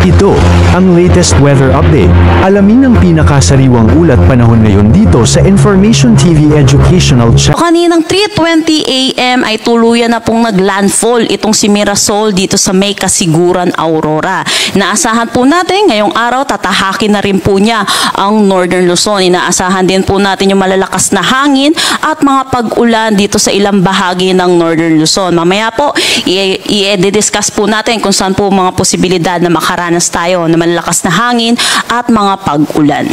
Ito ang latest weather update. Alamin ang pinakasariwang ulat panahon ngayon dito sa Information TV Educational Channel. Kaninang 3:20 AM ay tuluyan na pong naglandfall itong si Mirasol dito sa May Kasiguran, Aurora. Inaasahan po natin ngayong araw tatahakin na rin po niya ang Northern Luzon. Inaasahan din po natin yung malalakas na hangin at mga pag-ulan dito sa ilang bahagi ng Northern Luzon. Mamaya po i-discuss po natin kung saan po mga posibilidad na makaranas tayo na malalakas na hangin at mga pag-ulan.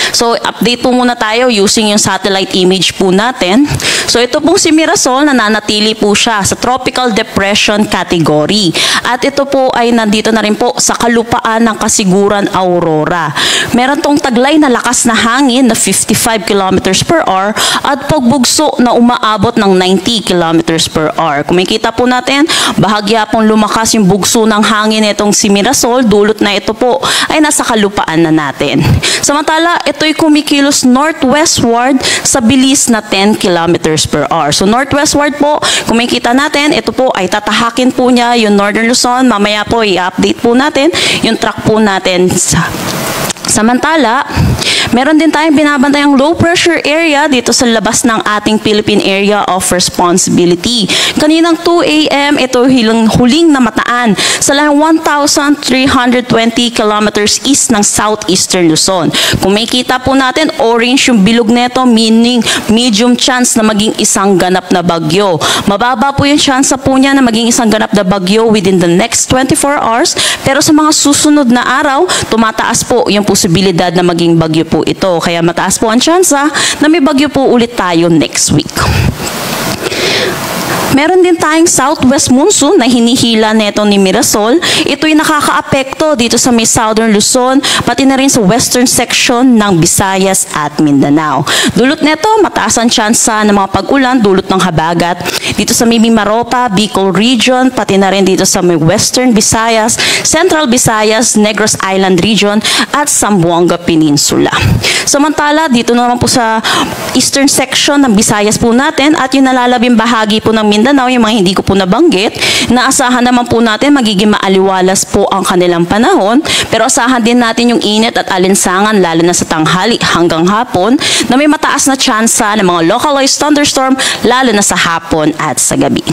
So, update po muna tayo using yung satellite image po natin. So, ito pong si Mirasol, nananatili po siya sa Tropical Depression category. At ito po ay nandito na rin po sa kalupaan ng Kasiguran, Aurora. Meron tong taglay na lakas na hangin na 55 kilometers per hour at pagbugso na umaabot ng 90 kilometers per hour. Kung makikita po natin, bahagya pong lumakas yung bugso ng hangin itong si Mirasol, dulot na ito po ay nasa kalupaan na natin. Samantala, ito'y kumikilos northwestward sa bilis na 10 kilometers per hour. So northwestward po, kung makikita natin, ito po ay tatahakin po niya yung Northern Luzon. Mamaya po i-update po natin yung track po natin Samantala, meron din tayong binabantayang low pressure area dito sa labas ng ating Philippine Area of Responsibility. Kaninang 2 AM, ito huling namataan sa layong 1,320 kilometers east ng southeastern Luzon. Kung makikita po natin, orange yung bilog neto, meaning medium chance na maging isang ganap na bagyo. Mababa po yung chance po niya na maging isang ganap na bagyo within the next 24 hours, pero sa mga susunod na araw, tumataas po yung posibilidad na maging bagyo po ito. Kaya mataas po ang tsansa na may bagyo po ulit tayo next week. Meron din tayong southwest monsoon na hinihila neto ni Mirasol. Ito'y nakakaapekto dito sa may southern Luzon, pati na rin sa western section ng Visayas at Mindanao. Dulot neto, mataas ang tsansa ng mga pag-ulan, dulot ng habagat dito sa may Mimaropa, Bicol region, pati na rin dito sa may western Visayas, Central Visayas, Negros Island region, at Zamboanga Peninsula. Samantala, dito naman po sa eastern section ng Visayas po natin at yung nalalabing bahagi po ng Mindanao, yung mga hindi ko po nabanggit, naasahan naman po natin magiging maaliwalas po ang kanilang panahon, pero asahan din natin yung init at alinsangan lalo na sa tanghali hanggang hapon na may mataas na tsansa ng mga localized thunderstorm lalo na sa hapon at sa gabi.